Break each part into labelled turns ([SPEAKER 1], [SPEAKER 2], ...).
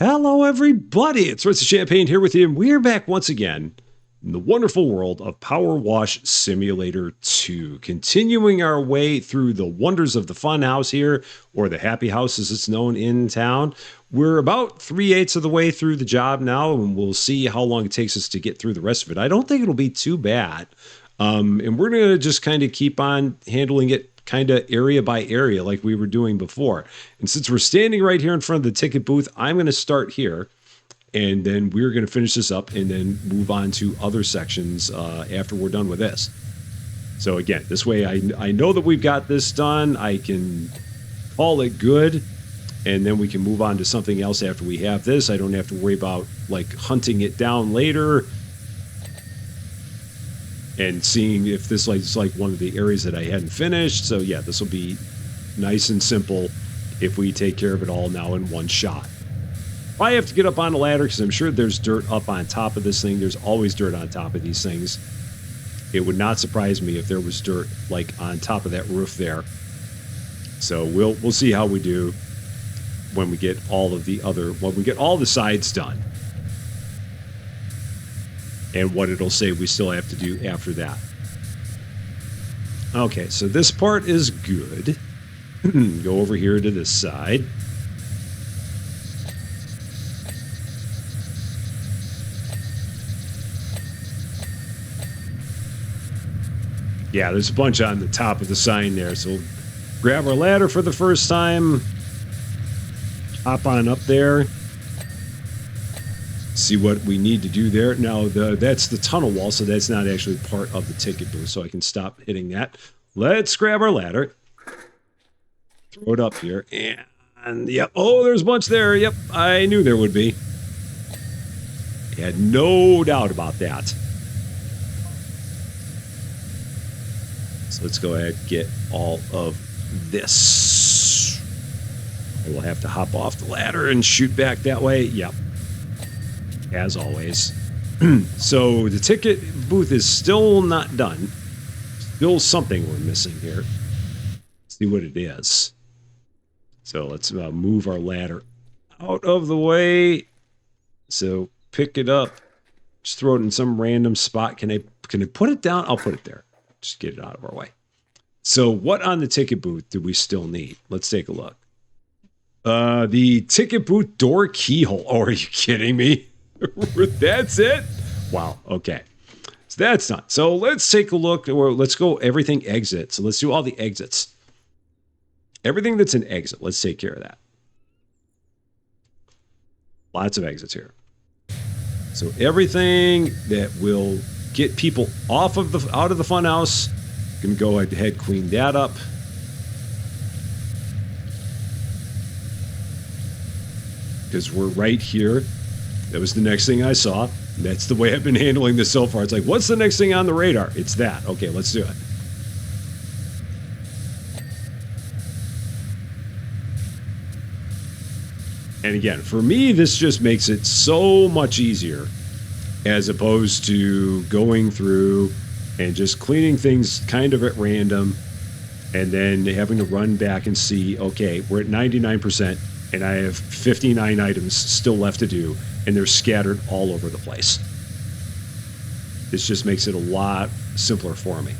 [SPEAKER 1] Hello, everybody. It's Champaign here with you, and we're back once again in the wonderful world of PowerWash Simulator 2, continuing our way through the wonders of the fun house here, or the happy house as it's known in town. We're about 3/8 of the way through the job now, and we'll see how long it takes us to get through the rest of it. I don't think it'll be too bad. And we're going to just kind of keep on handling it kind of area by area like we were doing before. And since we're standing right here in front of the ticket booth, I'm going to start here, and then we're going to finish this up and then move on to other sections after we're done with this. So again, this way I know that we've got this done. I can call it good, and then we can move on to something else after we have this. I don't have to worry about like hunting it down later and seeing if this is like one of the areas that I hadn't finished. So yeah, this will be nice and simple if we take care of it all now in one shot. I have to get up on a ladder because I'm sure there's dirt up on top of this thing. There's always dirt on top of these things. It would not surprise me if there was dirt like on top of that roof there. So we'll see how we do when we get all the sides done. And what it'll say we still have to do after that. Okay, so this part is good. Go over here to this side. Yeah, there's a bunch on the top of the sign there, so we'll grab our ladder for the first time. Hop on up there. See what we need to do there. Now, that's the tunnel wall, so that's not actually part of the ticket booth, so I can stop hitting that. Let's grab our ladder. Throw it up here. And, yep. Oh, there's a bunch there. Yep, I knew there would be. I had no doubt about that. So let's go ahead and get all of this. We'll have to hop off the ladder and shoot back that way. Yep. As always. So the ticket booth is still not done. Still something we're missing here. Let's see what it is. So let's move our ladder out of the way. So pick it up. Just throw it in some random spot. Can I put it down? I'll put it there. Just get it out of our way. So what on the ticket booth do we still need? Let's take a look. The ticket booth door keyhole. Oh, are you kidding me? That's it? Wow. Okay. So that's done. So let's take a look. Or let's go everything exit. So let's do all the exits. Everything that's an exit. Let's take care of that. Lots of exits here. So everything that will get people out of the funhouse, can go ahead, clean that up. Because we're right here. That was the next thing I saw. That's the way I've been handling this so far. It's like, what's the next thing on the radar? It's that. Okay, let's do it. And again, for me, this just makes it so much easier as opposed to going through and just cleaning things kind of at random and then having to run back and see, okay, we're at 99% and I have 59 items still left to do, and they're scattered all over the place. This just makes it a lot simpler for me.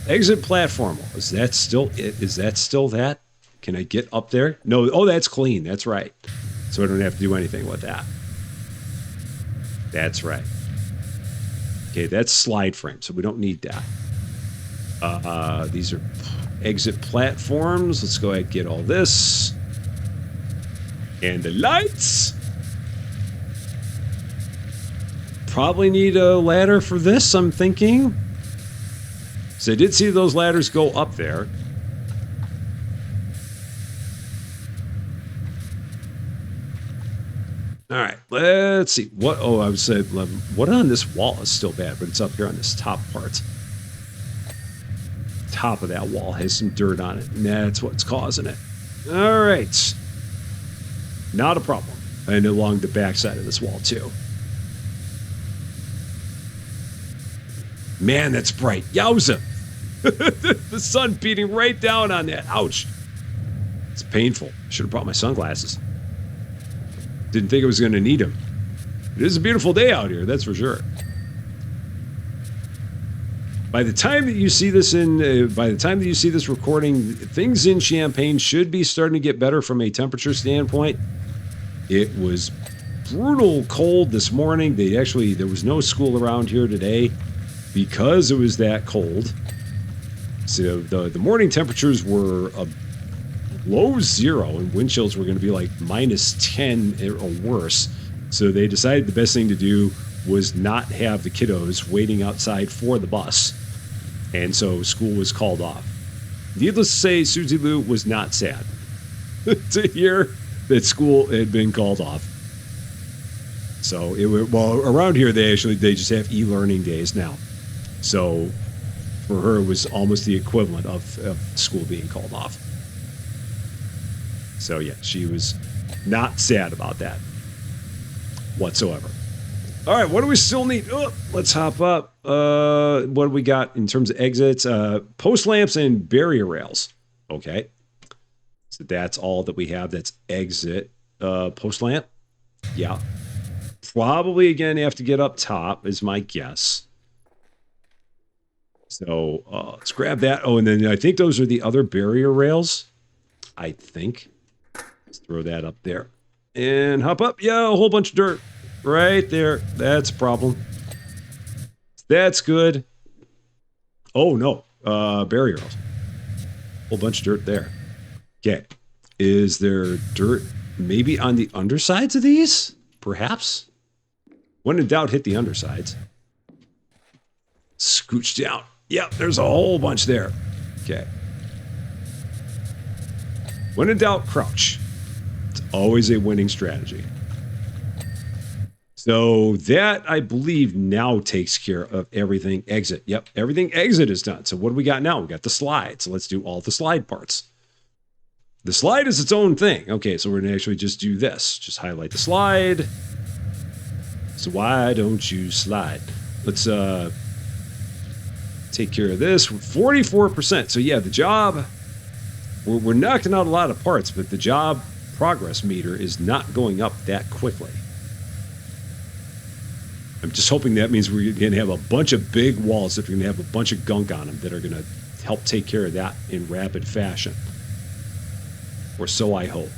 [SPEAKER 1] Exit platform. Is that still it? Is that still that? Can I get up there? No. Oh, that's clean. That's right. So I don't have to do anything with that. That's right. Okay, that's slide frame, so we don't need that. These are exit platforms. Let's go ahead and get all this. And the lights. Probably need a ladder for this, I'm thinking. So I did see those ladders go up there. All right, let's see. What? Oh, I said, what on this wall is still bad, but it's up here on this top part. Top of that wall has some dirt on it, and that's what's causing it. All right. Not a problem. And along the back side of this wall, too. Man, that's bright. Yowza. The sun beating right down on that. Ouch. It's painful. Should have brought my sunglasses. Didn't think it was going to need them. It is a beautiful day out here, that's for sure. By the time that you see this recording, things in Champaign should be starting to get better from a temperature standpoint. It was brutal cold this morning. There was no school around here today because it was that cold. So the morning temperatures were below 0, and wind chills were going to be like -10 or worse. So they decided the best thing to do was not have the kiddos waiting outside for the bus. And so school was called off. Needless to say, Susie Lou was not sad to hear that school had been called off. So around here they just have e-learning days now. So for her, it was almost the equivalent of school being called off. So yeah, she was not sad about that whatsoever. All right, what do we still need? Oh, let's hop up. What do we got in terms of exits? Post lamps and barrier rails. Okay. So that's all that we have. That's exit. Post lamp. Yeah. Probably, again, have to get up top is my guess. So let's grab that. Oh, and then I think those are the other barrier rails. I think. Let's throw that up there. And hop up. Yeah, a whole bunch of dirt. Right there. That's a problem. That's good. Oh, no. Barrier rails. Whole bunch of dirt there. Okay. Is there dirt maybe on the undersides of these? Perhaps? When in doubt, hit the undersides. Scooch down. Yep, there's a whole bunch there. Okay. When in doubt, crouch. It's always a winning strategy. So that, I believe, now takes care of everything exit. Yep, everything exit is done. So what do we got now? We got the slide. So let's do all the slide parts. The slide is its own thing. Okay, so we're going to actually just do this. Just highlight the slide. So why don't you slide? Let's take care of this. 44%. So yeah, the job, we're knocking out a lot of parts, but the job progress meter is not going up that quickly. I'm just hoping that means we're going to have a bunch of big walls that are going to have a bunch of gunk on them that are going to help take care of that in rapid fashion. Or so I hope.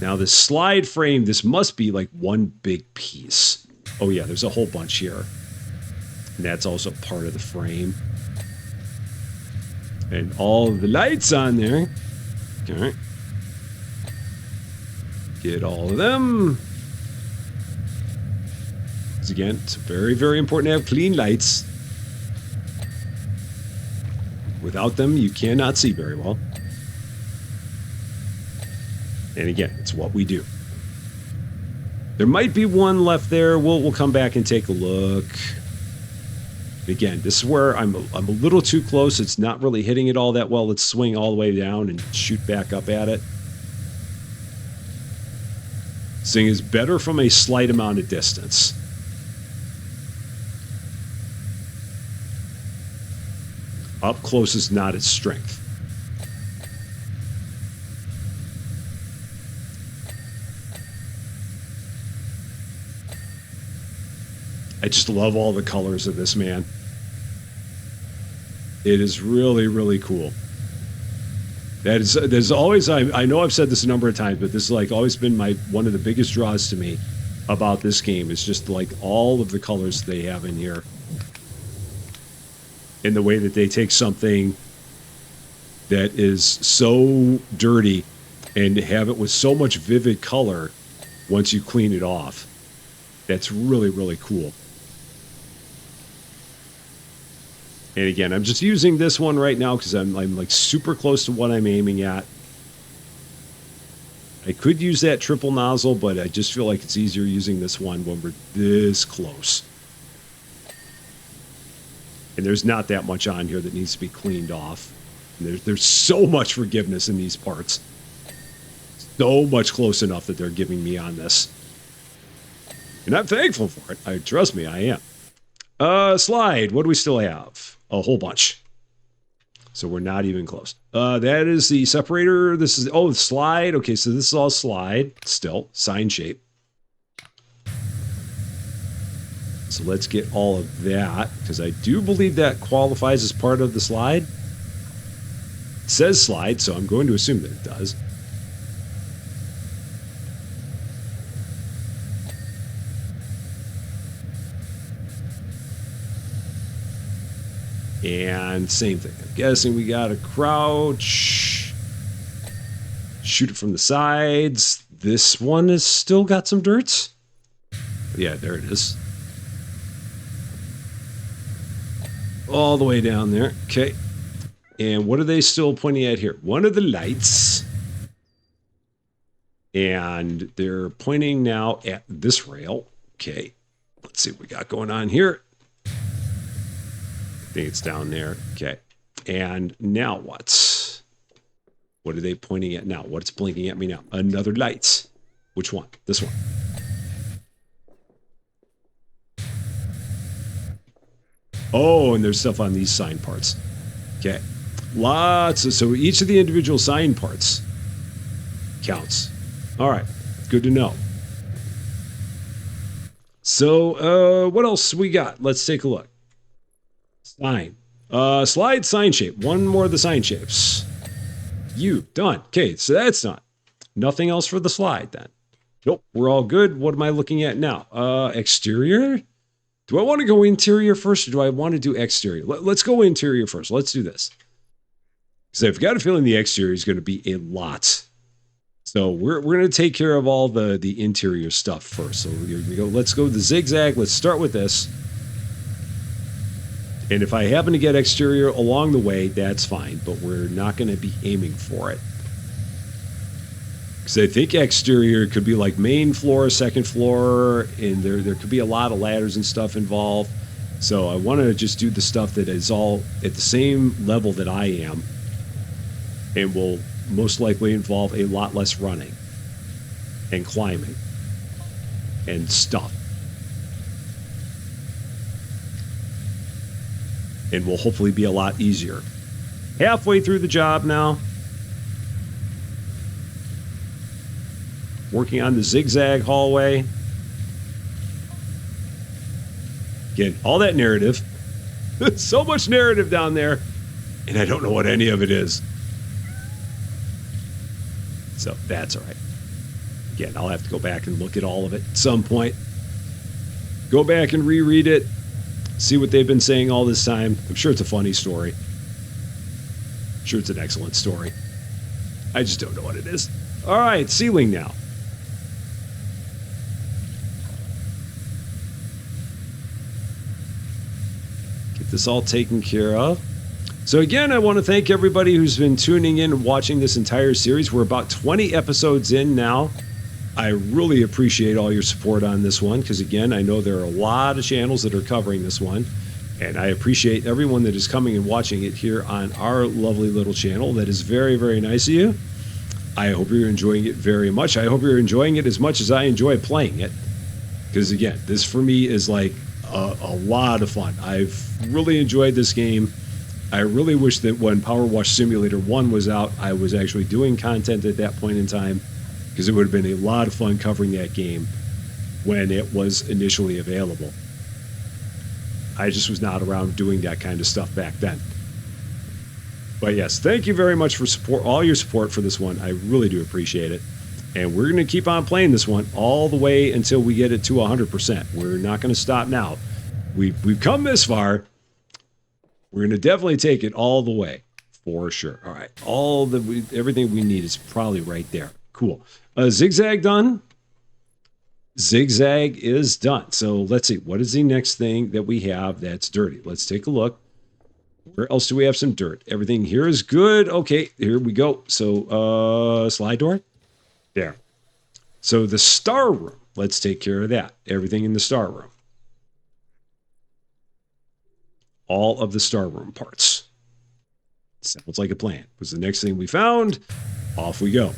[SPEAKER 1] Now this slide frame, this must be like one big piece. Oh yeah, there's a whole bunch here. And that's also part of the frame. And all of the lights on there. All right. Get all of them. Because again, it's very, very important to have clean lights. Without them, you cannot see very well. And again, it's what we do. There might be one left there. We'll come back and take a look. Again, this is where I'm a little too close. It's not really hitting it all that well. Let's swing all the way down and shoot back up at it. This thing is better from a slight amount of distance. Up close is not its strength. I just love all the colors of this, man. It is really, really cool. There's always, I know I've said this a number of times, but this has like always been one of the biggest draws to me about this game. It's just like all of the colors they have in here. In the way that they take something that is so dirty and have it with so much vivid color once you clean it off. That's really, really cool. And again, I'm just using this one right now because I'm like super close to what I'm aiming at. I could use that triple nozzle, but I just feel like it's easier using this one when we're this close. And there's not that much on here that needs to be cleaned off. And there's so much forgiveness in these parts. So much close enough that they're giving me on this. And I'm thankful for it. Trust me, I am. Slide. What do we still have? A whole bunch. So we're not even close. That is the separator. This is, oh, the slide. Okay, so this is all slide still, sign shape. So let's get all of that, because I do believe that qualifies as part of the slide. It says slide, so I'm going to assume that it does. And same thing. I'm guessing we got to crouch. Shoot it from the sides. This one has still got some dirt. Yeah, there it is. All the way down there. Okay. And what are they still pointing at here? One of the lights. And they're pointing now at this rail. Okay. Let's see what we got going on here. I think it's down there. Okay. And now what? What are they pointing at now? What's blinking at me now? Another light. Which one? This one. Oh, and there's stuff on these sign parts. Okay. Lots of, so each of the individual sign parts counts. All right. Good to know. So, what else we got? Let's take a look. Sign. Slide sign shape. One more of the sign shapes. You. Done. Okay, so that's done. Nothing else for the slide then. Nope, we're all good. What am I looking at now? Exterior? Do I want to go interior first, or do I want to do exterior? Let's go interior first. Let's do this. Because I've got a feeling the exterior is going to be a lot. So we're going to take care of all the interior stuff first. So here we go. Let's go the zigzag. Let's start with this. And if I happen to get exterior along the way, that's fine. But we're not going to be aiming for it. Because I think exterior could be like main floor, second floor, and there could be a lot of ladders and stuff involved. So I want to just do the stuff that is all at the same level that I am, and will most likely involve a lot less running and climbing and stuff. And will hopefully be a lot easier. Halfway through the job now. Working on the zigzag hallway. Again, all that narrative. So much narrative down there. And I don't know what any of it is. So that's all right. Again, I'll have to go back and look at all of it at some point. Go back and reread it. See what they've been saying all this time. I'm sure it's a funny story. I'm sure it's an excellent story. I just don't know what it is. All right, ceiling now. Get this all taken care of. So again, I want to thank everybody who's been tuning in and watching this entire series. We're about 20 episodes in now. I really appreciate all your support on this one, because again, I know there are a lot of channels that are covering this one, and I appreciate everyone that is coming and watching it here on our lovely little channel. That is very, very nice of you. I hope you're enjoying it very much. I hope you're enjoying it as much as I enjoy playing it, because again, this for me is like a lot of fun. I've really enjoyed this game. I really wish that when PowerWash Simulator 1 was out, I was actually doing content at that point in time, because it would have been a lot of fun covering that game when it was initially available. I just was not around doing that kind of stuff back then. But yes, thank you very much for all your support for this one. I really do appreciate it. And we're going to keep on playing this one all the way until we get it to 100%. We're not going to stop now. We've come this far. We're going to definitely take it all the way, for sure. All right, everything we need is probably right there. Cool. Zigzag done. Zigzag is done. So let's see. What is the next thing that we have that's dirty? Let's take a look. Where else do we have some dirt? Everything here is good. Okay, here we go. So slide door. There. So the star room. Let's take care of that. Everything in the star room. All of the star room parts. Sounds like a plan. Was the next thing we found. Off we go.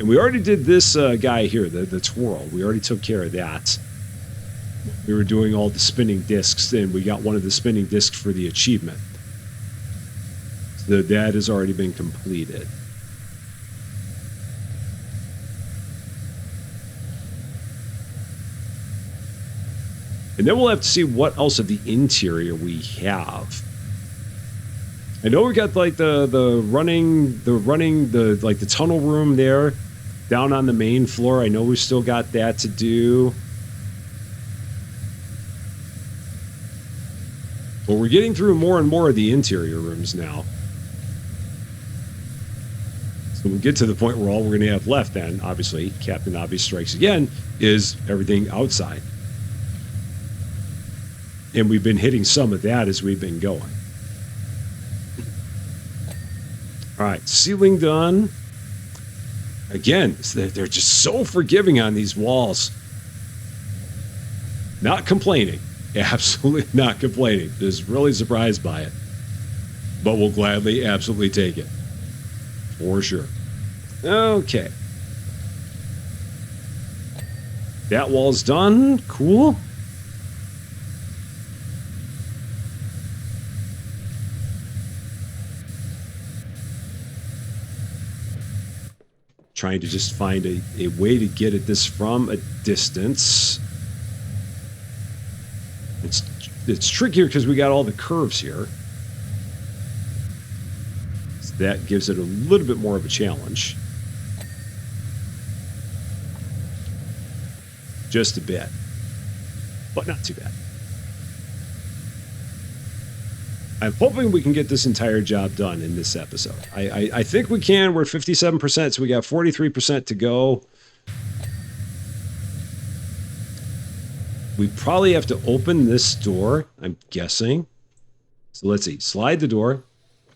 [SPEAKER 1] And we already did this guy here, the twirl. We already took care of that. we were doing all the spinning discs, and we got one of the spinning discs for the achievement. So that has already been completed. And then we'll have to see what else of the interior we have. I know we got like the tunnel room there down on the main floor. I know we still got that to do. But we're getting through more and more of the interior rooms now. So we'll get to the point where all we're going to have left then, obviously, Captain Obvious Strikes Again, is everything outside. And we've been hitting some of that as we've been going. All right, ceiling done. Again, they're just so forgiving on these walls. Not complaining. Absolutely not complaining. Just really surprised by it. But we'll gladly, absolutely take it. For sure. Okay. That wall's done. Cool. Trying to just find a way to get at this from a distance. It's trickier because we got all the curves here. So that gives it a little bit more of a challenge. Just a bit. But not too bad. I'm hoping we can get this entire job done in this episode. I think we can. We're at 57%, so we got 43% to go. We probably have to open this door, I'm guessing. So let's see. Slide the door.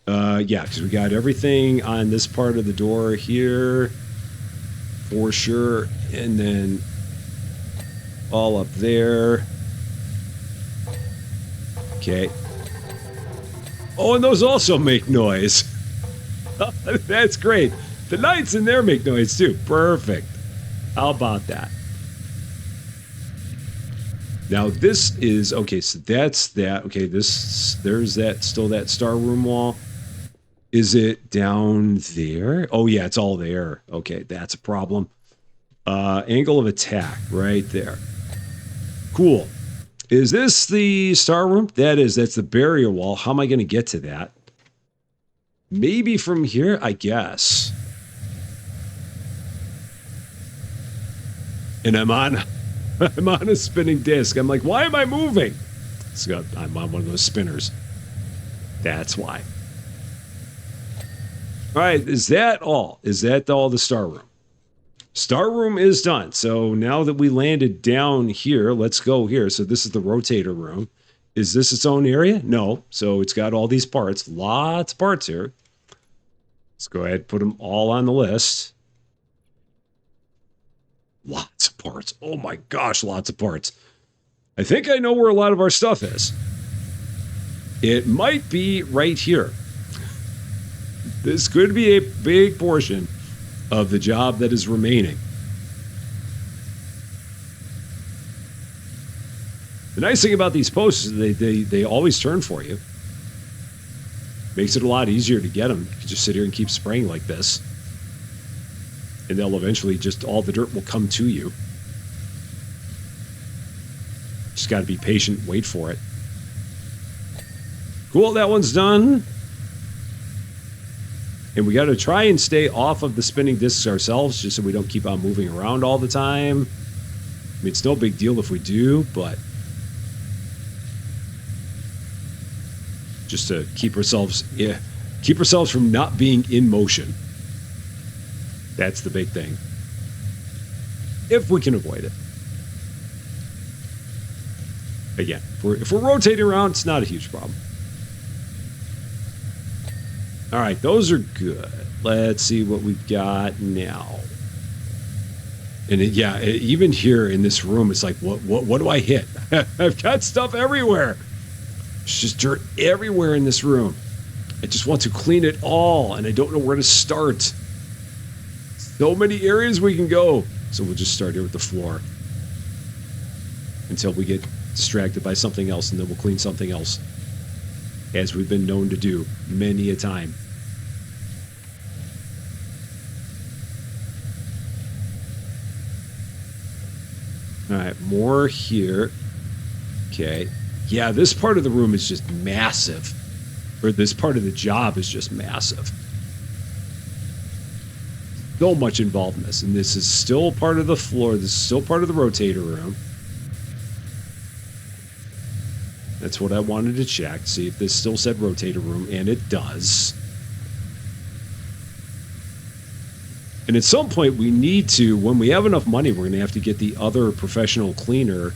[SPEAKER 1] Yeah, because we got everything on this part of the door here for sure. And then all up there. Okay. Oh, and those also make noise. That's great. The lights in there make noise too. Perfect. How about that? Now this is, okay, so that's that. Okay, there's that, still that star room wall. Is it down there? Oh yeah, it's all there. Okay, that's a problem. Angle of attack, right there. Cool. Is this the star room? That is. That's the barrier wall. How am I going to get to that? Maybe from here, I guess. And I'm on a spinning disc. I'm like, why am I moving? I'm on one of those spinners. That's why. All right, is that all? Is that all the star room? Star room is done. So now that we landed down here, let's go here. So this is the rotator room. Is this its own area? No. So it's got all these parts. Lots of parts here. Let's go ahead and put them all on the list. Lots of parts. Oh my gosh, lots of parts. I think I know where a lot of our stuff is. It might be right here. This could be a big portion of the job that is remaining. The nice thing about these posts is they always turn for you. Makes it a lot easier to get them. You can just sit here and keep spraying like this. And they'll eventually just, all the dirt will come to you. Just got to be patient, wait for it. Cool, that one's done. And we got to try and stay off of the spinning discs ourselves, just so we don't keep on moving around all the time. I mean, it's no big deal if we do, but just to keep ourselves from not being in motion. That's the big thing. If we can avoid it. Again, if we're rotating around, it's not a huge problem. All right, those are good. Let's see what we've got now. And even here in this room, it's like, what do I hit? I've got stuff everywhere. There's just dirt everywhere in this room. I just want to clean it all, and I don't know where to start. So many areas we can go. So we'll just start here with the floor until we get distracted by something else, and then we'll clean something else, as we've been known to do many a time. All right, more here. Okay. Yeah, this part of the room is just massive. Or this part of the job is just massive. So much involved in this. And this is still part of the floor. This is still part of the rotator room. That's what I wanted to check. See if this still said rotator room. And it does. And at some point, we need to, when we have enough money, we're going to have to get the other professional cleaner,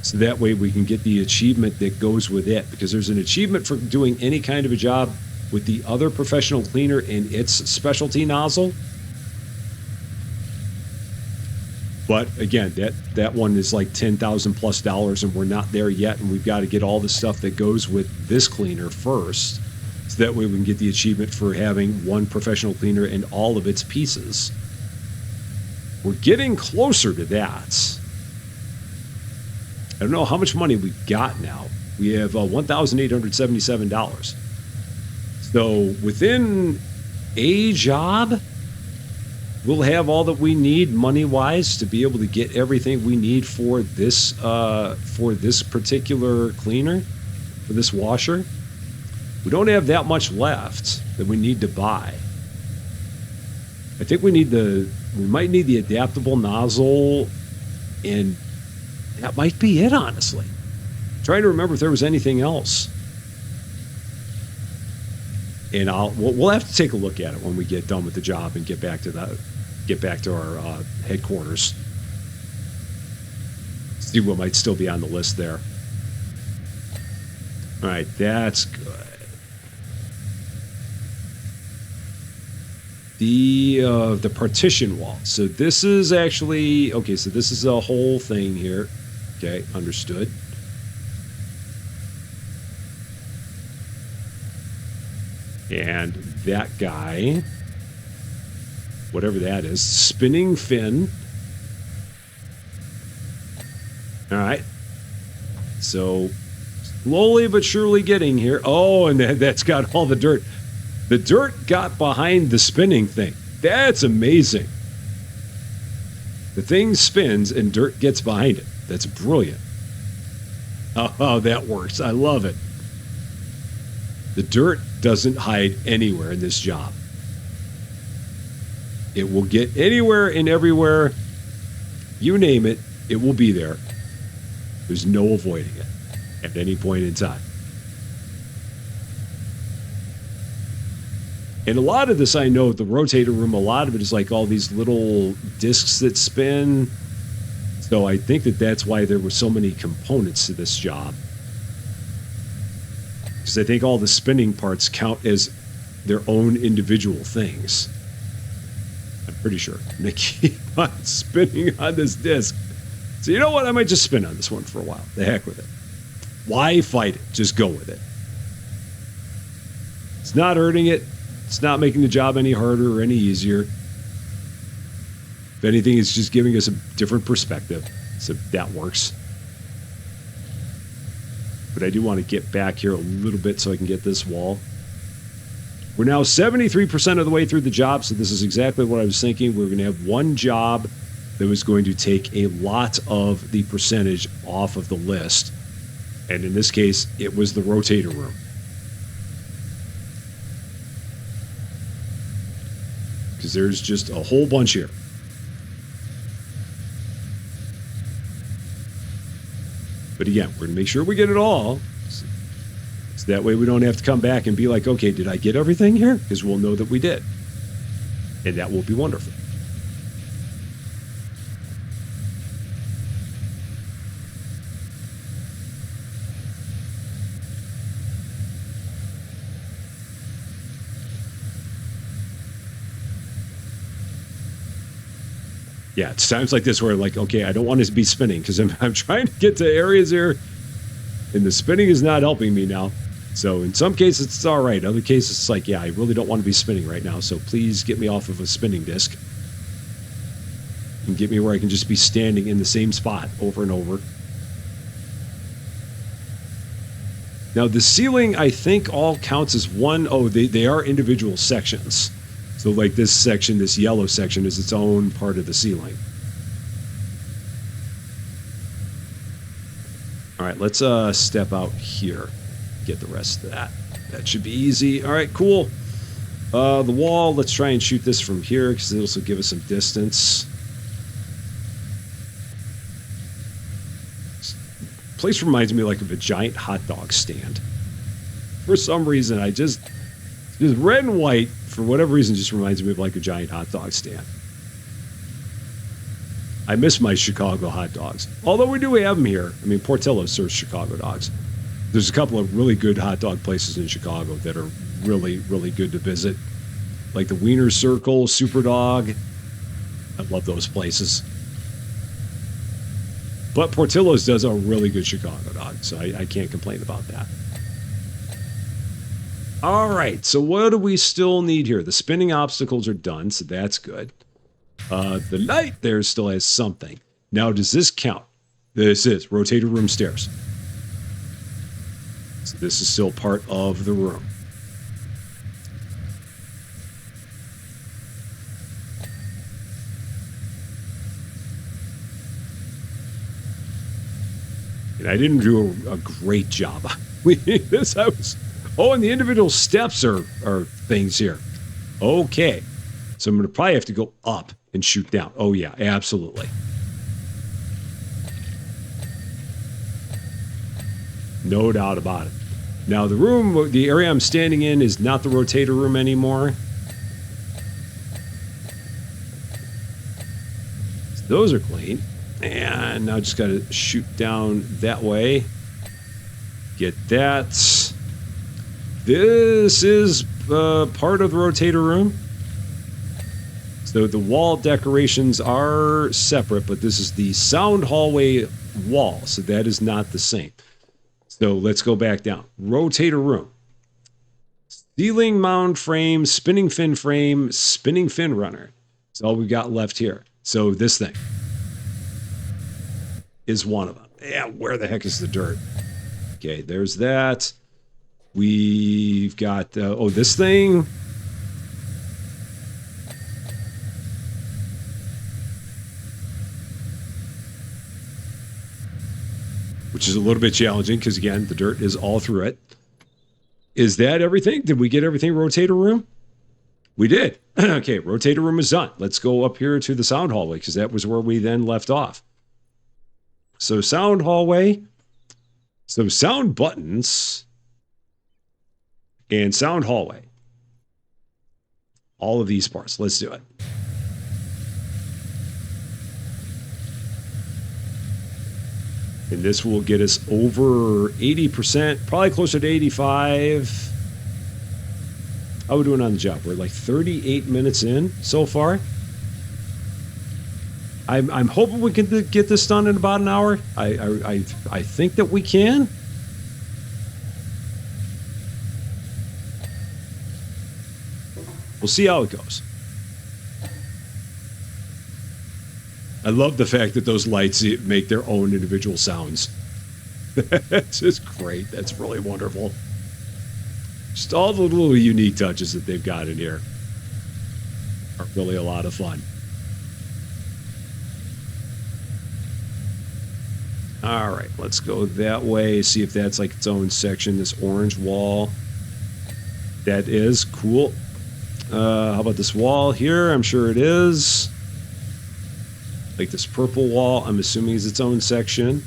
[SPEAKER 1] so that way we can get the achievement that goes with it. Because there's an achievement for doing any kind of a job with the other professional cleaner in its specialty nozzle. But again, that one is like $10,000+ and we're not there yet. And we've got to get all the stuff that goes with this cleaner first. So that way we can get the achievement for having one professional cleaner in all of its pieces. We're getting closer to that. I don't know how much money we've got now. We have $1,877. So within a job, we'll have all that we need money-wise to be able to get everything we need for this particular cleaner, for this washer. We don't have that much left that we need to buy. I think we might need the adaptable nozzle, and that might be it, honestly. I'm trying to remember if there was anything else. And we'll have to take a look at it when we get done with the job and get back to our headquarters. See what might still be on the list there. All right, that's good. The partition wall. So this is actually okay. So this is a whole thing here. Okay, understood. And that guy, whatever that is, spinning fin. All right. So slowly but surely getting here. Oh, and that's got all the dirt. The dirt got behind the spinning thing. That's amazing. The thing spins and dirt gets behind it. That's brilliant. Oh, that works. I love it. The dirt doesn't hide anywhere in this job. It will get anywhere and everywhere. You name it, it will be there. There's no avoiding it at any point in time. And a lot of this, I know, the rotator room, a lot of it is like all these little discs that spin. So I think that's why there were so many components to this job. Because I think all the spinning parts count as their own individual things. I'm pretty sure. And they keep on spinning on this disc. So you know what? I might just spin on this one for a while. The heck with it. Why fight it? Just go with it. It's not hurting it. It's not making the job any harder or any easier. If anything, it's just giving us a different perspective. So that works. But I do want to get back here a little bit so I can get this wall. We're now 73% of the way through the job, so this is exactly what I was thinking. We're going to have one job that was going to take a lot of the percentage off of the list. And in this case, it was the rotator room. Because there's just a whole bunch here. But again, we're going to make sure we get it all. So that way we don't have to come back and be like, okay, did I get everything here? Because we'll know that we did. And that will be wonderful. Yeah, it's times like this where like, okay, I don't want to be spinning because I'm trying to get to areas here and the spinning is not helping me now. So in some cases it's all right. Other cases it's like, yeah, I really don't want to be spinning right now. So please get me off of a spinning disc and get me where I can just be standing in the same spot over and over. Now, the ceiling, I think, all counts as one. Oh, they are individual sections. So, like this section, this yellow section, is its own part of the ceiling. All right, let's step out here. Get the rest of that. That should be easy. All right, cool. The wall, let's try and shoot this from here because it'll also give us some distance. Place reminds me like of a giant hot dog stand. For some reason, just red and white, for whatever reason, just reminds me of like a giant hot dog stand. I miss my Chicago hot dogs. Although we do have them here. I mean, Portillo's serves Chicago dogs. There's a couple of really good hot dog places in Chicago that are really, really good to visit. Like the Wiener Circle, Super Dog. I love those places. But Portillo's does a really good Chicago dog, so I can't complain about that. All right, so what do we still need here? The spinning obstacles are done, so that's good. The light there still has something. Now, does this count? This is rotator room stairs. So this is still part of the room. And I didn't do a great job. This house. Oh, and the individual steps are things here. Okay. So I'm going to probably have to go up and shoot down. Oh, yeah, absolutely. No doubt about it. Now, the area I'm standing in is not the rotator room anymore. So those are clean. And now just got to shoot down that way. Get that. This is part of the rotator room. So the wall decorations are separate, but this is the sound hallway wall, so that is not the same. So let's go back down. Rotator room. Ceiling mound frame, spinning fin runner. That's all we've got left here. So this thing is one of them. Yeah, where the heck is the dirt? Okay, there's that. We've got, this thing. Which is a little bit challenging because, again, the dirt is all through it. Is that everything? Did we get everything rotator room? We did. Okay, rotator room is done. Let's go up here to the sound hallway because that was where we then left off. So sound hallway. So sound buttons and sound hallway. All of these parts. Let's do it. And this will get us over 80%, probably closer to 85. How are we doing on the job? We're like 38 minutes in so far. I'm hoping we can get this done in about an hour. I think that we can. We'll see how it goes. I love the fact that those lights make their own individual sounds. That's just great. That's really wonderful. Just all the little unique touches that they've got in here are really a lot of fun. All right, let's go that way, see if that's like its own section, this orange wall. That is cool. How about this wall here? I'm sure it is. Like this purple wall, I'm assuming is its own section.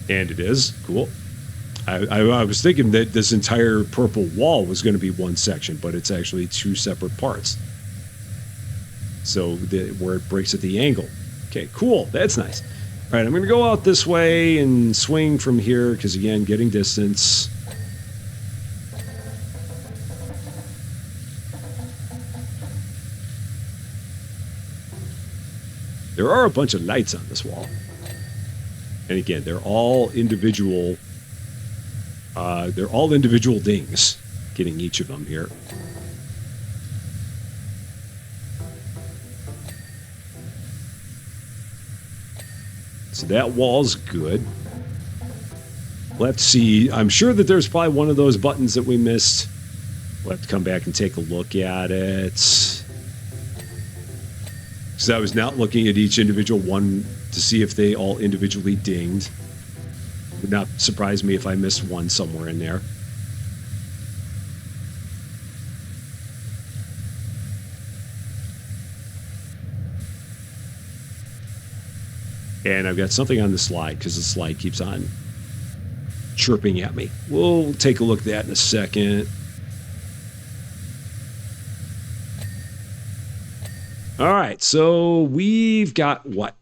[SPEAKER 1] And it is. Cool. I was thinking that this entire purple wall was going to be one section, but it's actually two separate parts. So where it breaks at the angle. Okay, cool. That's nice. All right, I'm going to go out this way and swing from here because, again, getting distance. There are a bunch of lights on this wall. And again, they're all individual dings, getting each of them here. So that wall's good. We'll have to see. I'm sure that there's probably one of those buttons that we missed. We'll have to come back and take a look at it. Because I was not looking at each individual one to see if they all individually dinged. It would not surprise me if I missed one somewhere in there. And I've got something on the slide because the slide keeps on chirping at me. We'll take a look at that in a second. All right, so we've got what?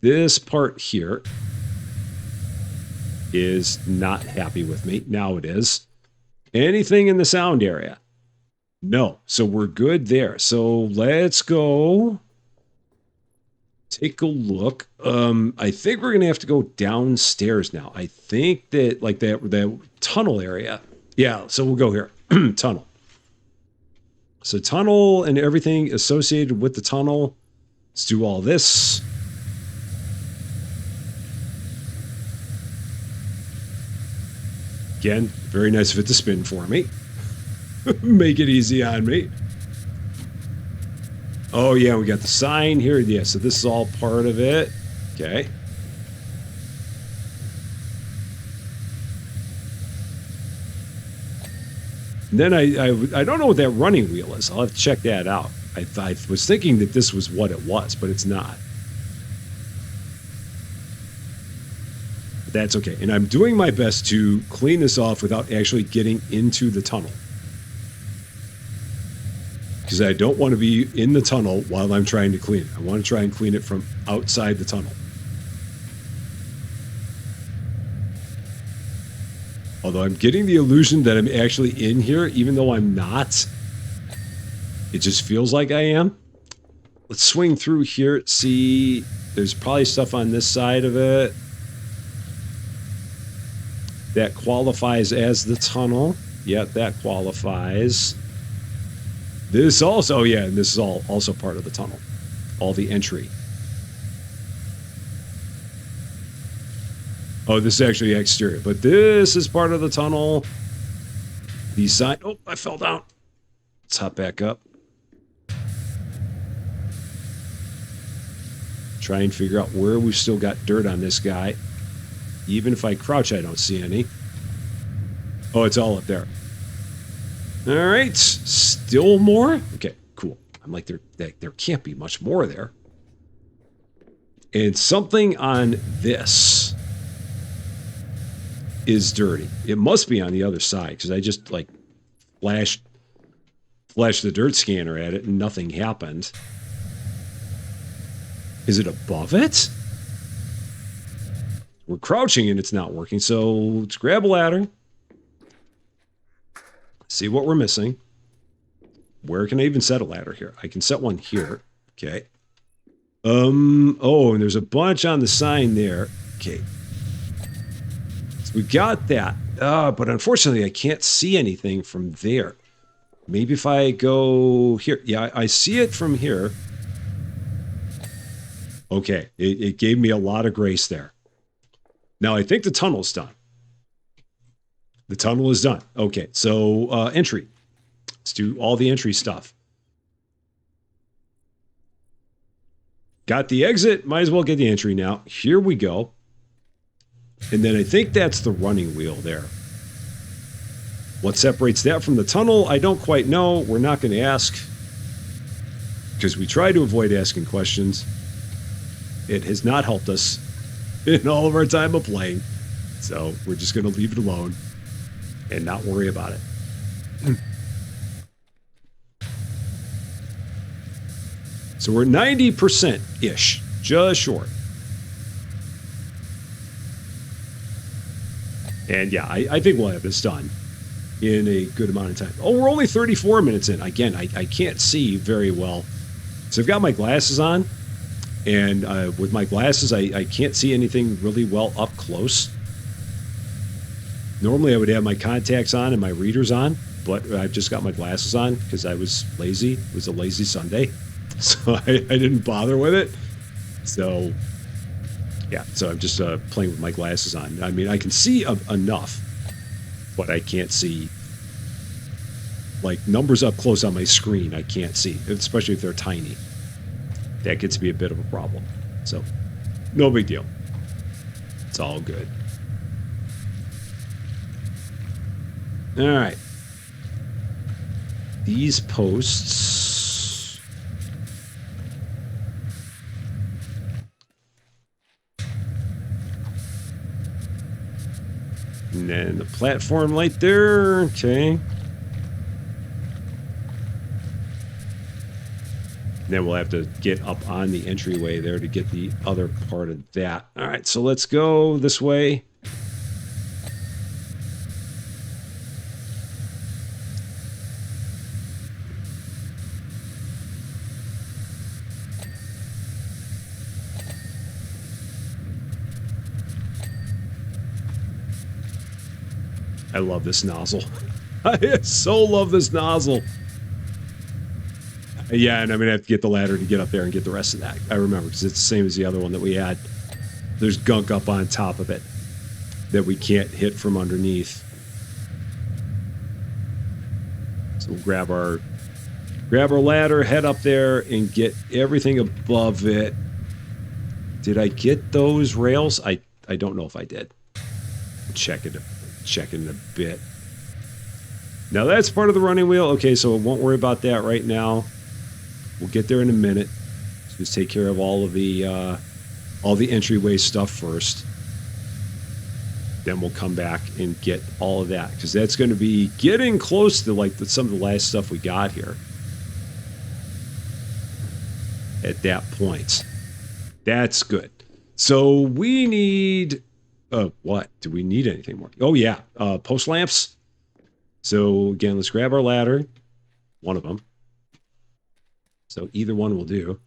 [SPEAKER 1] This part here is not happy with me. Now it is. Anything in the sound area? No. So we're good there. So let's go take a look. I think we're going to have to go downstairs now. I think that like that tunnel area. Yeah, so we'll go here. Tunnel. So tunnel and everything associated with the tunnel. Let's do all this. Again, very nice of it to spin for me. Make it easy on me. Oh yeah, we got the sign here. Yeah, so this is all part of it. Okay. And then I don't know what that running wheel is. I'll have to check that out. I was thinking that this was what it was, but it's not. But that's okay. And I'm doing my best to clean this off without actually getting into the tunnel. Because I don't want to be in the tunnel while I'm trying to clean it. I want to try and clean it from outside the tunnel. Although I'm getting the illusion that I'm actually in here, even though I'm not. It just feels like I am. Let's swing through here. See, there's probably stuff on this side of it that qualifies as the tunnel. Yeah, that qualifies. This also, yeah, and this is all also part of the tunnel. All the entry. Oh, this is actually exterior, but this is part of the tunnel. The sign. Oh, I fell down. Let's hop back up. Try and figure out where we've still got dirt on this guy. Even if I crouch, I don't see any. Oh, it's all up there. All right, still more? Okay, cool. I'm like, there can't be much more there. And something on this is dirty. It must be on the other side because I just like flashed the dirt scanner at it and nothing happened. Is it above it? We're crouching and it's not working. So let's grab a ladder. See what we're missing. Where can I even set a ladder here? I can set one here. Okay. Oh, and there's a bunch on the sign there. Okay. So we got that. But unfortunately, I can't see anything from there. Maybe if I go here. Yeah, I see it from here. Okay. It gave me a lot of grace there. Now, I think the tunnel's done. The tunnel is done. Okay, so entry. Let's do all the entry stuff. Got the exit. Might as well get the entry now. Here we go. And then I think that's the running wheel there. What separates that from the tunnel, I don't quite know. We're not going to ask. Because we try to avoid asking questions. It has not helped us in all of our time of playing. So we're just going to leave it alone. And not worry about it. So we're 90%-ish, just short. And yeah, I think we'll have this done in a good amount of time. Oh, we're only 34 minutes in. Again, I can't see very well. So I've got my glasses on, and with my glasses, I can't see anything really well up close. Normally, I would have my contacts on and my readers on, but I've just got my glasses on because I was lazy. It was a lazy Sunday, so I didn't bother with it. So Yeah, so I'm just playing with my glasses on. I mean, I can see enough, but I can't see, like, numbers up close on my screen. I can't see, especially if they're tiny. That gets to be a bit of a problem. So, no big deal. It's all good. All right. These posts. And then the platform light there. Okay. And then we'll have to get up on the entryway there to get the other part of that. All right, so let's go this way. I love this nozzle. I so love this nozzle. Yeah, and I'm going to have to get the ladder to get up there and get the rest of that. I remember, because it's the same as the other one that we had. There's gunk up on top of it that we can't hit from underneath. So we'll grab our ladder, head up there, and get everything above it. Did I get those rails? I don't know if I did. Check it in a bit. Now that's part of the running wheel. Okay, so won't worry about that right now. We'll get there in a minute. Just take care of all the entryway stuff first. Then we'll come back and get all of that, because that's going to be getting close to like some of the last stuff we got here. At that point, that's good. So we need. What? Do we need anything more? Oh, yeah. Post lamps. So, again, let's grab our ladder. One of them. So, either one will do.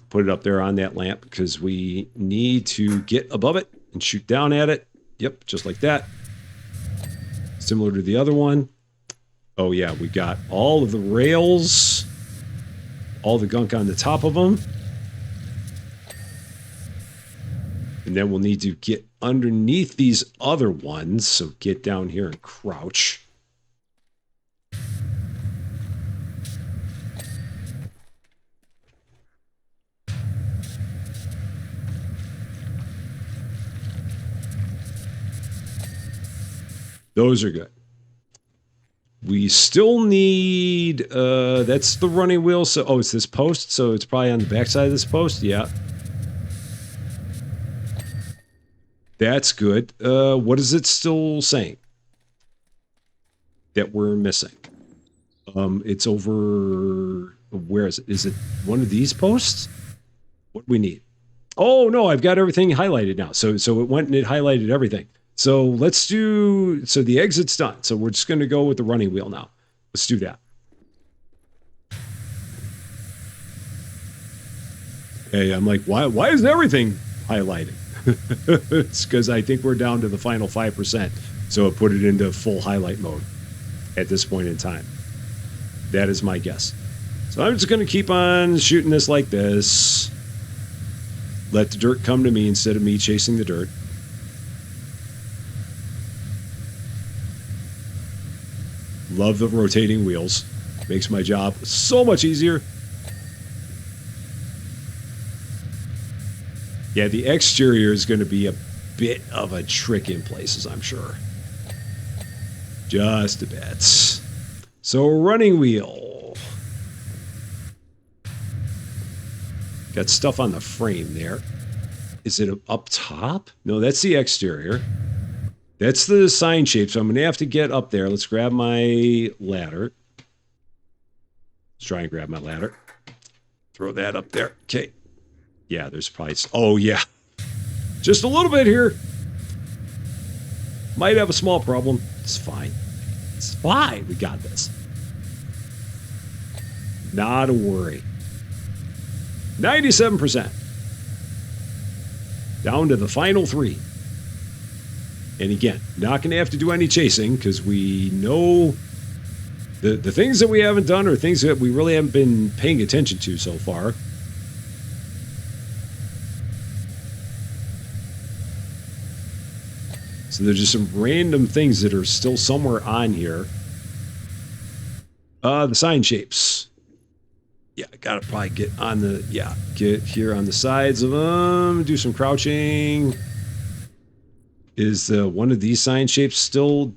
[SPEAKER 1] Put it up there on that lamp, because we need to get above it and shoot down at it. Yep, just like that. Similar to the other one. Oh, yeah, we got all of the rails. All the gunk on the top of them. And then we'll need to get underneath these other ones. So get down here and crouch. Those are good. We still need, that's the running wheel. So, oh, it's this post. So it's probably on the backside of this post. Yeah. That's good. What is it still saying that we're missing? It's over. Where is it? Is it one of these posts? What do we need? Oh no, I've got everything highlighted now. So it went and it highlighted everything. So let's do. So the exit's done. So we're just going to go with the running wheel now. Let's do that. Hey, I'm like, why is everything highlighted? It's because I think we're down to the final 5%. So it put it into full highlight mode at this point in time. That is my guess. So I'm just going to keep on shooting this like this. Let the dirt come to me instead of me chasing the dirt. Love the rotating wheels. Makes my job so much easier. Yeah, the exterior is going to be a bit of a trick in places, I'm sure. Just a bit. So, running wheel. Got stuff on the frame there. Is it up top? No, that's the exterior. That's the sign shape, so I'm going to have to get up there. Let's grab my ladder. Let's try and grab my ladder. Throw that up there. Okay. Yeah, there's probably... Oh, yeah. Just a little bit here. Might have a small problem. It's fine. It's fine. We got this. Not a worry. 97%. Down to the final 3. And again, not going to have to do any chasing because we know the things that we haven't done are things that we really haven't been paying attention to so far. So there's just some random things that are still somewhere on here. The sign shapes. Yeah, I gotta probably get on the, get here on the sides of them, do some crouching. Is one of these sign shapes still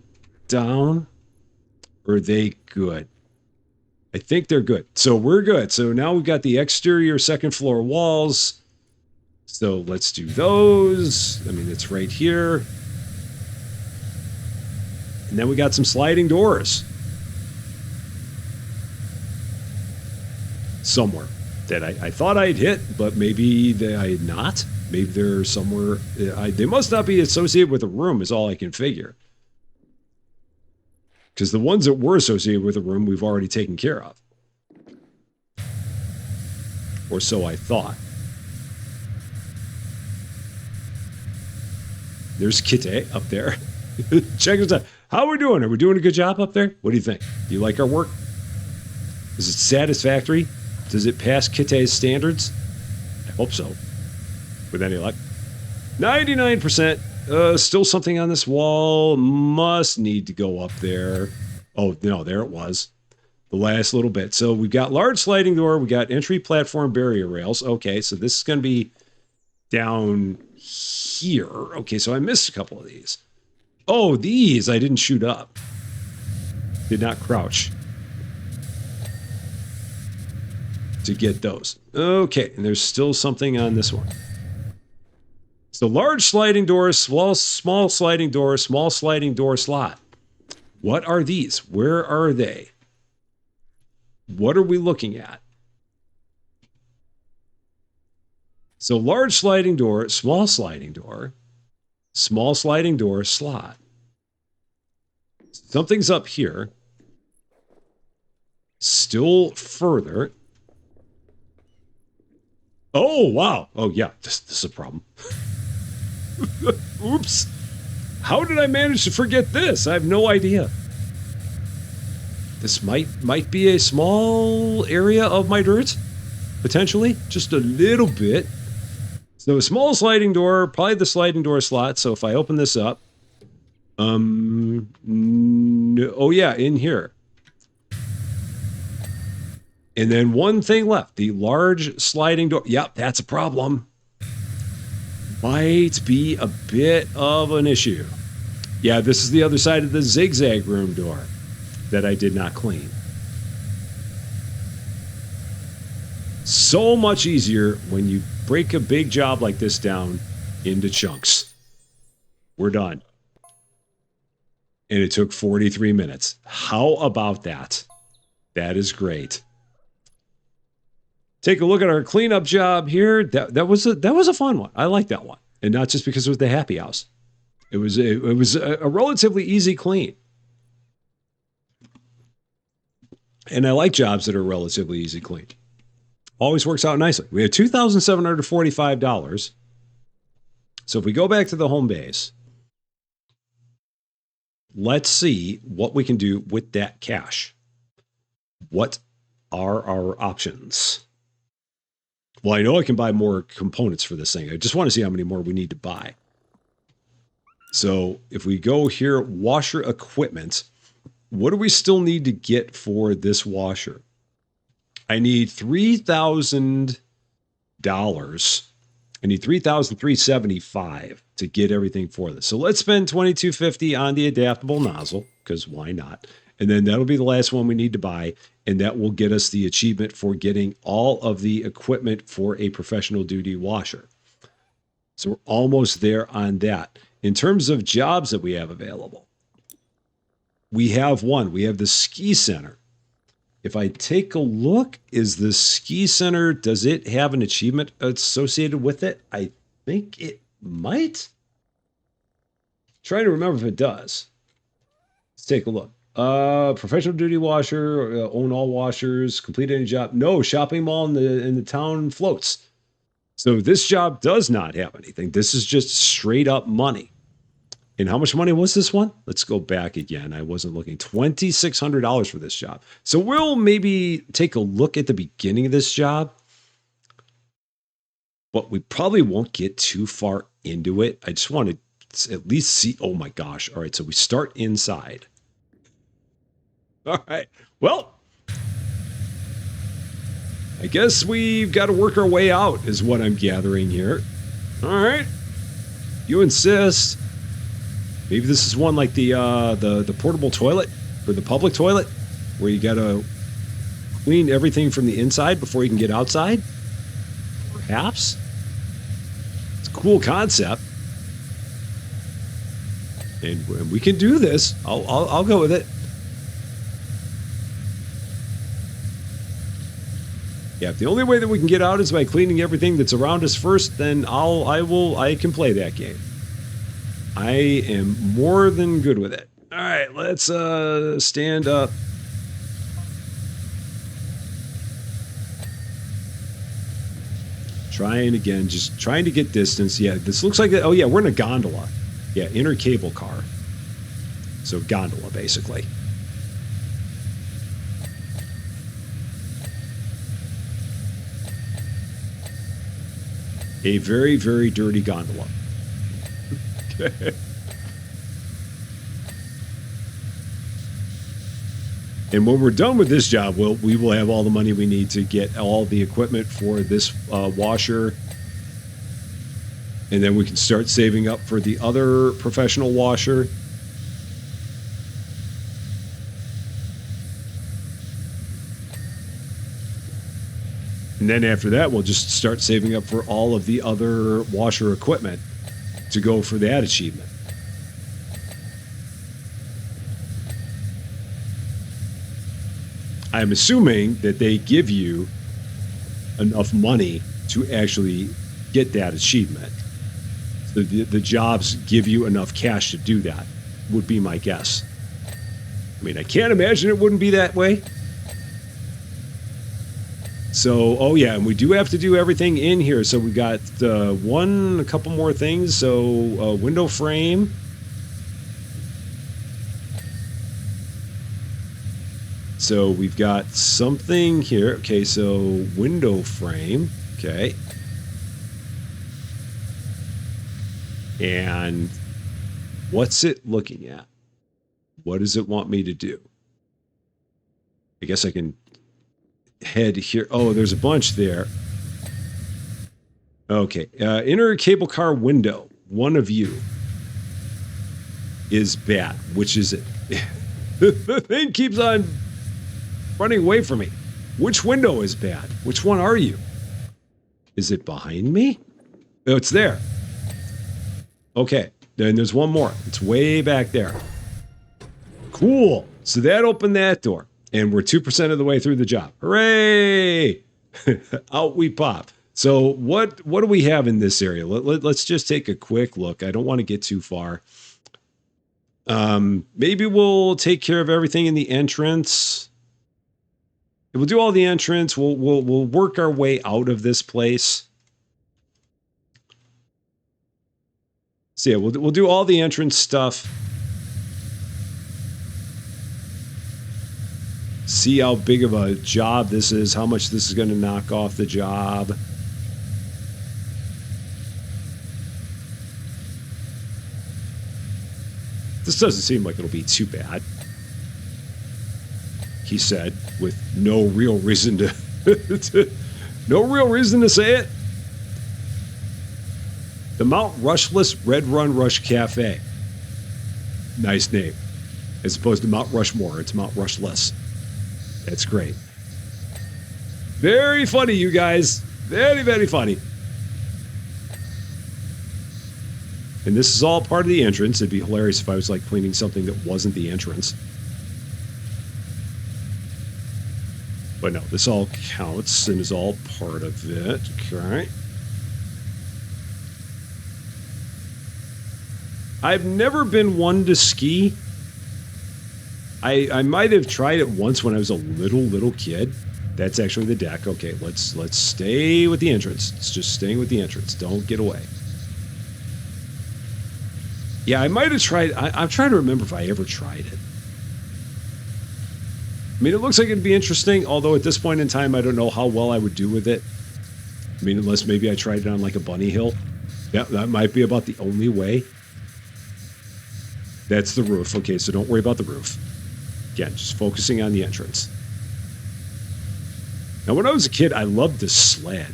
[SPEAKER 1] down? Or are they good? I think they're good. So we're good. So now we've got the exterior second floor walls. So let's do those. I mean, it's right here. And then we got some sliding doors. Somewhere that I thought I'd hit, but maybe I had not. Maybe they're somewhere. They must not be associated with a room is all I can figure. Because the ones that were associated with a room, we've already taken care of. Or so I thought. There's Kitty up there. Check us out. How are we doing? Are we doing a good job up there? What do you think? Do you like our work? Is it satisfactory? Does it pass Kitty's standards? I hope so. With any luck. 99%. Still something on this wall. Must need to go up there. Oh, no, there it was. The last little bit. So we've got large sliding door. We got entry platform barrier rails. Okay, so this is going to be down here. Okay, so I missed a couple of these. Oh, these I didn't shoot up. Did not crouch to get those. Okay, and there's still something on this one. So large sliding doors, small sliding door, small sliding door slot. What are these? Where are they? What are we looking at? So large sliding door, small sliding door slot. Something's up here. Still further. Oh, wow. Oh, yeah, this is a problem. Oops. How did I manage to forget this? I have no idea. This might be a small area of my dirt, potentially, just a little bit. So a small sliding door, probably the sliding door slot. So if I open this up, no, oh yeah, in here. And then one thing left, the large sliding door. Yep, that's a problem. Might be a bit of an issue. Yeah, this is the other side of the zigzag room door that I did not clean. So much easier when you break a big job like this down into chunks. We're done. And it took 43 minutes. How about that? That is great. Take a look at our cleanup job here. That was a fun one. I like that one. And not just because it was the happy house. It was a relatively easy clean. And I like jobs that are relatively easy clean. Always works out nicely. We have $2,745. So if we go back to the home base, let's see what we can do with that cash. What are our options? Well, I know I can buy more components for this thing. I just want to see how many more we need to buy. So if we go here, washer equipment, what do we still need to get for this washer? I need $3,000. I need $3,375 to get everything for this. So let's spend $2,250 on the adaptable nozzle, because why not? And then that'll be the last one we need to buy, and that will get us the achievement for getting all of the equipment for a professional duty washer. So we're almost there on that. In terms of jobs that we have available, we have one. We have the ski center. If I take a look, is the ski center, does it have an achievement associated with it? I think it might. Trying to remember if it does. Let's take a look. Professional duty washer, own all washers, complete any job. No, shopping mall in the town floats. So this job does not have anything. This is just straight up money. And how much money was this one? Let's go back again. I wasn't looking. $2,600 for this job. So we'll maybe take a look at the beginning of this job. But we probably won't get too far into it. I just want to Let's at least see. Oh my gosh. All right, so we start inside. All right. Well, I guess we've got to work our way out, is what I'm gathering here. All right. You insist. Maybe this is one like the portable toilet or the public toilet, where you got to clean everything from the inside before you can get outside. Perhaps. It's a cool concept. And we can do this. I'll go with it. Yeah, if the only way that we can get out is by cleaning everything that's around us first, then I can play that game. I am more than good with it. All right, let's stand up. Trying again, just trying to get distance. Yeah, this looks like, oh yeah, we're in a gondola. Yeah, inner cable car. So gondola, basically. A very, very dirty gondola. Okay. And when we're done with this job, we will have all the money we need to get all the equipment for this washer. And then we can start saving up for the other professional washer. And then after that, we'll just start saving up for all of the other washer equipment to go for that achievement. I'm assuming that they give you enough money to actually get that achievement. So the jobs give you enough cash to do that, would be my guess. I mean, I can't imagine it wouldn't be that way. So, oh yeah, and we do have to do everything in here. So we got a couple more things. So window frame. So we've got something here. Okay, so window frame. Okay. And what's it looking at? What does it want me to do? I guess I can head here. Oh, there's a bunch there. Okay. Inner cable car window. One of you is bad. Which is it? The thing keeps on running away from me. Which window is bad? Which one are you? Is it behind me? Oh, it's there. Okay. Then there's one more. It's way back there. Cool. So that opened that door. And we're 2% of the way through the job. Hooray! Out we pop. So what do we have in this area? Let's just take a quick look. I don't want to get too far. Maybe we'll take care of everything in the entrance. We'll do all the entrance. We'll work our way out of this place. So yeah, we'll do all the entrance stuff. See how big of a job this is, how much this is going to knock off the job. This doesn't seem like it'll be too bad, he said, with no real reason to no real reason to say it. The Mount Rushless Red Run Rush Cafe. Nice name. As opposed to Mount Rushmore, it's Mount Rushless. That's great. Very funny, you guys. Very, very funny. And this is all part of the entrance. It'd be hilarious if I was like cleaning something that wasn't the entrance. But no, this all counts and is all part of it. Okay. I've never been one to ski. I might have tried it once when I was a little kid. That's actually the deck. Okay, let's stay with the entrance. It's just staying with the entrance. Don't get away. Yeah, I might have tried. I'm trying to remember if I ever tried it. I mean, it looks like it'd be interesting, although at this point in time, I don't know how well I would do with it. I mean, unless maybe I tried it on like a bunny hill. Yeah, that might be about the only way. That's the roof. Okay, so don't worry about the roof. Again, just focusing on the entrance. Now, when I was a kid, I loved to sled.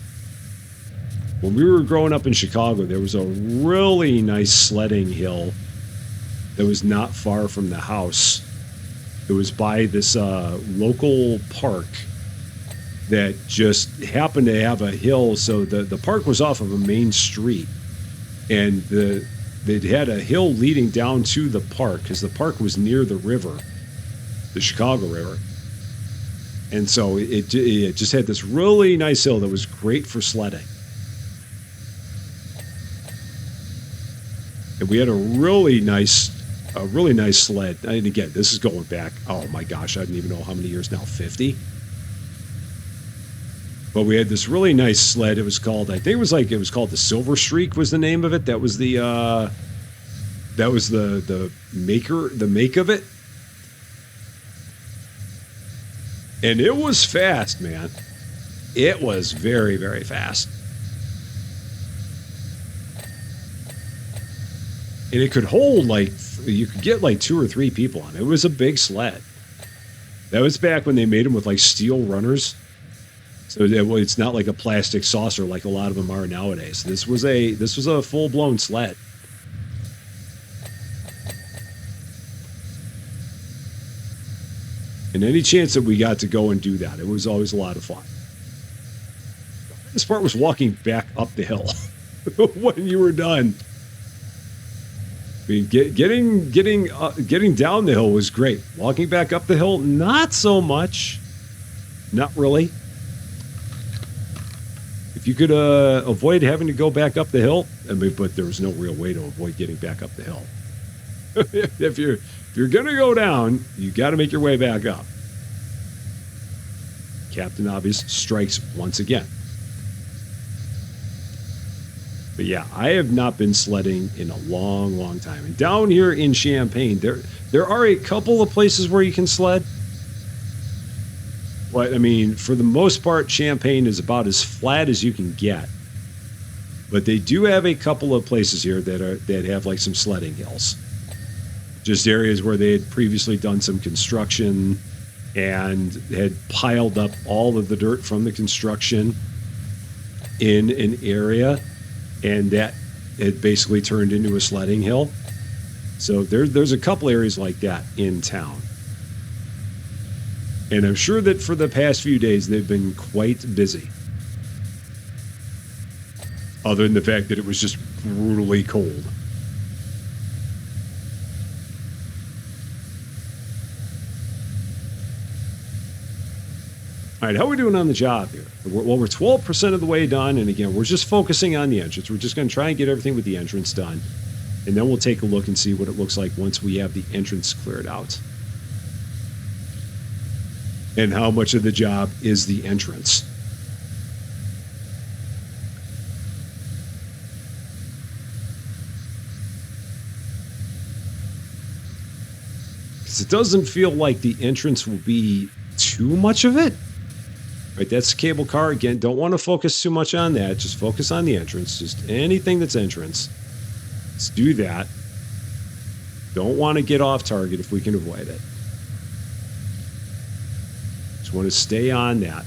[SPEAKER 1] When we were growing up in Chicago, there was a really nice sledding hill that was not far from the house. It was by this local park that just happened to have a hill. So the park was off of a main street, and they'd had a hill leading down to the park because the park was near the river, the Chicago River. And so it just had this really nice hill that was great for sledding. And we had a really nice sled. And again, this is going back, oh my gosh, I don't even know how many years now, 50? But we had this really nice sled. It was called, I think it was called the Silver Streak was the name of it. That was the make of it. And it was fast, man. It was very, very fast. And it could hold, you could get 2 or 3 people on it. It was a big sled. That was back when they made them with steel runners. So it's not like a plastic saucer like a lot of them are nowadays. This was a full-blown sled. And any chance that we got to go and do that, it was always a lot of fun. This part was walking back up the hill when you were done. I mean, getting down the hill was great. Walking back up the hill, not so much. Not really. If you could avoid having to go back up the hill, I mean, but there was no real way to avoid getting back up the hill. If you're gonna go down, you got to make your way back up. Captain Obvious strikes once again. But yeah, I have not been sledding in a long, long time. And down here in Champaign, there are a couple of places where you can sled. But I mean, for the most part, Champaign is about as flat as you can get. But they do have a couple of places here that have some sledding hills. Just areas where they had previously done some construction and had piled up all of the dirt from the construction in an area, and that had basically turned into a sledding hill. So there's a couple areas like that in town. And I'm sure that for the past few days they've been quite busy. Other than the fact that it was just brutally cold. All right, how are we doing on the job here? Well, we're 12% of the way done, and again, we're just focusing on the entrance. We're just going to try and get everything with the entrance done, and then we'll take a look and see what it looks like once we have the entrance cleared out. And how much of the job is the entrance. Because it doesn't feel like the entrance will be too much of it. Right, that's the cable car. Again, don't want to focus too much on that. Just focus on the entrance. Just anything that's entrance. Let's do that. Don't want to get off target if we can avoid it. Just want to stay on that.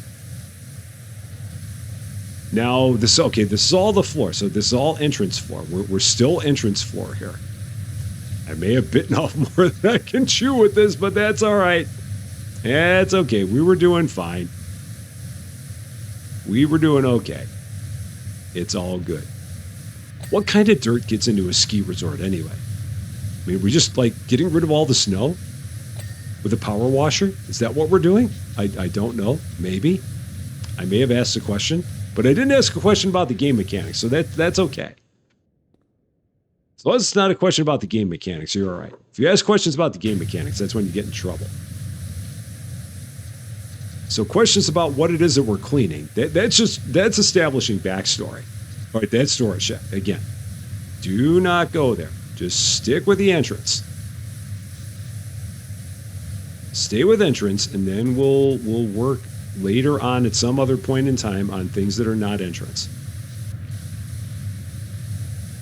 [SPEAKER 1] Now, this is all the floor. So this is all entrance floor. We're still entrance floor here. I may have bitten off more than I can chew with this, but that's all right. That's okay. We were doing fine. We were doing okay. It's all good. What kind of dirt gets into a ski resort anyway? I mean, we're just getting rid of all the snow with a power washer? Is that what we're doing? I don't know. Maybe. I may have asked a question, but I didn't ask a question about the game mechanics, so that's okay. As long as it's not a question about the game mechanics, you're all right. If you ask questions about the game mechanics, that's when you get in trouble. So questions about what it is that we're cleaning, that's establishing backstory. All right, that storage shed. Again, do not go there. Just stick with the entrance. Stay with entrance, and then we'll work later on at some other point in time on things that are not entrance.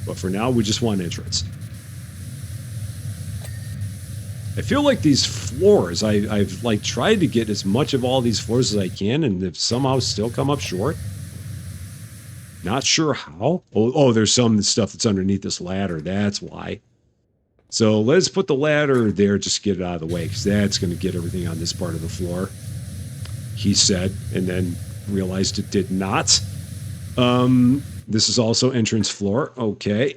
[SPEAKER 1] But for now, we just want entrance. I feel like these floors, I've like tried to get as much of all these floors as I can, and they've somehow still come up short. Not sure how. Oh, there's some stuff that's underneath this ladder. That's why. So let's put the ladder there, just get it out of the way, because that's going to get everything on this part of the floor. He said, and then realized it did not. This is also entrance floor. Okay.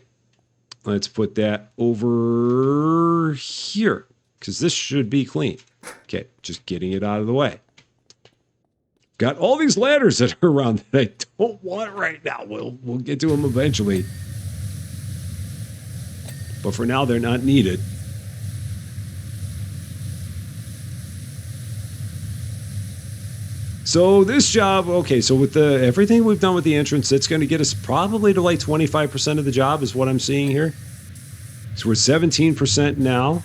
[SPEAKER 1] Let's put that over here, because this should be clean. Okay, just getting it out of the way. Got all these ladders that are around that I don't want right now. We'll get to them eventually. But for now, they're not needed. So this job, okay, so with everything we've done with the entrance, it's going to get us probably to like 25% of the job is what I'm seeing here. So we're 17% now.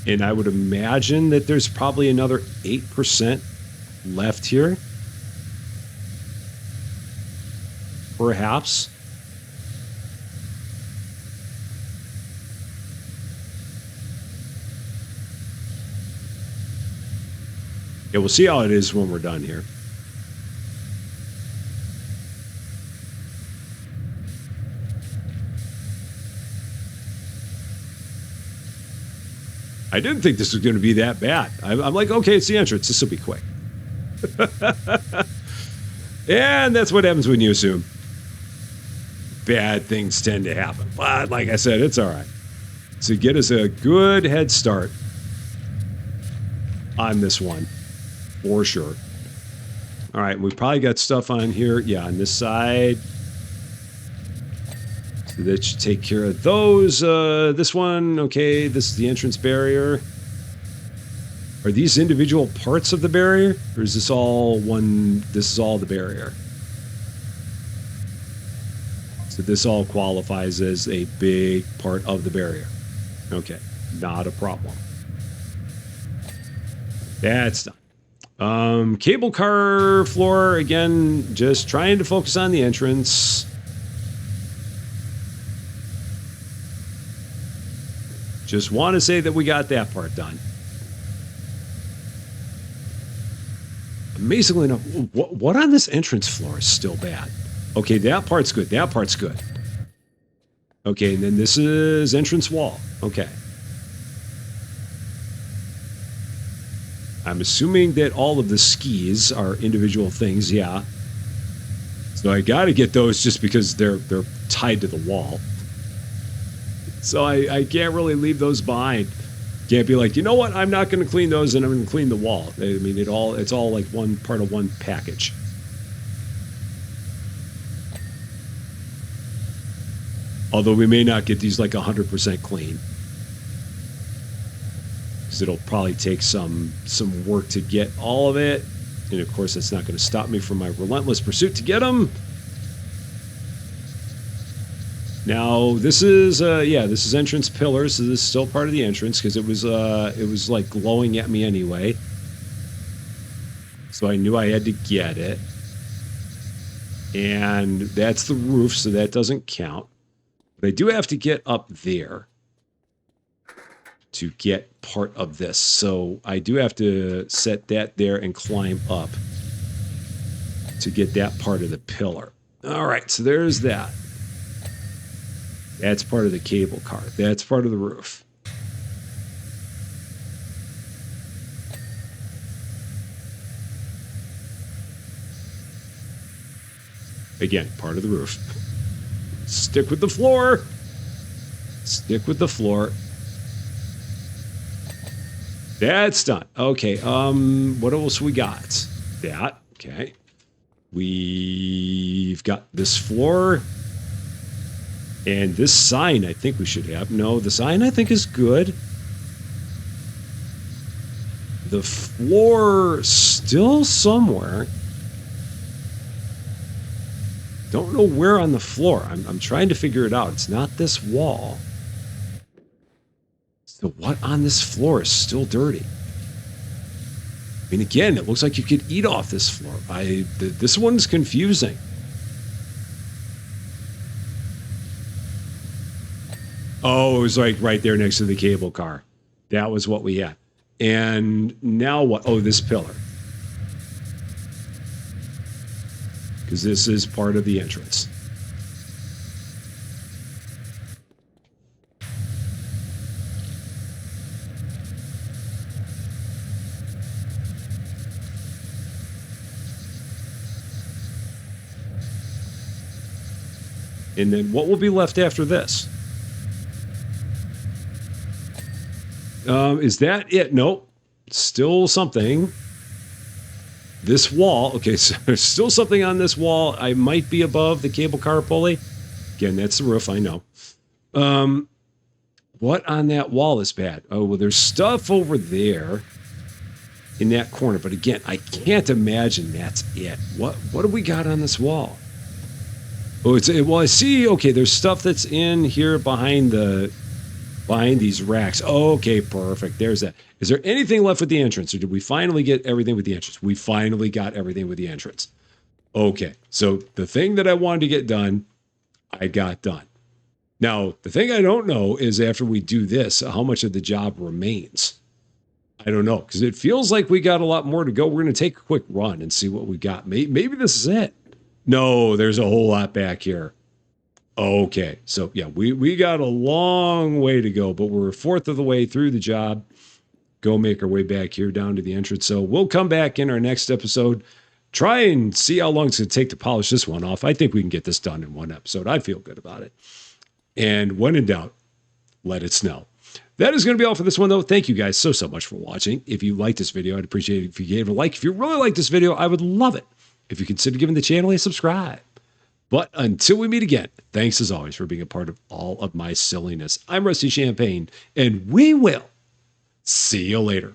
[SPEAKER 1] And I would imagine that there's probably another 8% left here. Perhaps. Yeah, we'll see how it is when we're done here. I didn't think this was going to be that bad. I'm like, okay, it's the entrance. This will be quick. And that's what happens when you assume. Bad things tend to happen. But like I said, it's all right. So get us a good head start on this one. For sure. All right, we probably got stuff on here. Yeah, on this side. So that should take care of those. This one, okay, this is the entrance barrier. Are these individual parts of the barrier? Or is this all one? This is all the barrier. So this all qualifies as a big part of the barrier. Okay, not a problem. That's done. Cable car floor, again, just trying to focus on the entrance. Just want to say that we got that part done. Amazingly enough, what on this entrance floor is still bad? Okay, that part's good. That part's good. Okay, and then this is entrance wall. Okay. I'm assuming that all of the skis are individual things, yeah. So I got to get those just because they're tied to the wall. So I can't really leave those behind. Can't be like, you know what? I'm not going to clean those, and I'm going to clean the wall. I mean, it's all like one part of one package. Although we may not get these like 100% clean. Because it'll probably take some work to get all of it. And of course, that's not going to stop me from my relentless pursuit to get them. Now, this is this is entrance pillars, so this is still part of the entrance because it was like glowing at me anyway. So I knew I had to get it. And that's the roof, so that doesn't count. But I do have to get up there to get part of this. So I do have to set that there and climb up to get that part of the pillar. All right, so there's that. That's part of the cable car. That's part of the roof. Again, part of the roof. Stick with the floor. Stick with the floor. That's done. Okay, what else we got? That, okay. We've got this floor. And this sign, I think we should have. No, the sign, I think, is good. The floor, still somewhere. Don't know where on the floor. I'm trying to figure it out. It's not this wall. So what on this floor is still dirty? I mean, again, it looks like you could eat off this floor. This one's confusing. Oh, it was like right there next to the cable car. That was what we had. And now what? Oh, this pillar. Because this is part of the entrance. And then what will be left after this? Is that it? Nope. Still something. This wall. Okay, so there's still something on this wall. I might be above the cable car pulley. Again, that's the roof, I know. What on that wall is bad? Oh, well, there's stuff over there in that corner. But again, I can't imagine that's it. What do we got on this wall? Oh, well, I see. Okay, there's stuff that's in here behind these racks. Okay, perfect. There's that. Is there anything left with the entrance, or did we finally get everything with the entrance? We finally got everything with the entrance. Okay, so the thing that I wanted to get done, I got done. Now, the thing I don't know is after we do this, how much of the job remains. I don't know, because it feels like we got a lot more to go. We're going to take a quick run and see what we got. Maybe this is it. No, there's a whole lot back here. Okay, so yeah, we got a long way to go, but we're a fourth of the way through the job. Go make our way back here down to the entrance. So we'll come back in our next episode, try and see how long it's going to take to polish this one off. I think we can get this done in one episode. I feel good about it. And when in doubt, let it snow. That is going to be all for this one, though. Thank you guys so much for watching. If you liked this video, I'd appreciate it if you gave it a like. If you really like this video, I would love it if you consider giving the channel a subscribe. But until we meet again, thanks as always for being a part of all of my silliness. I'm Rusty Champaign, and we will see you later.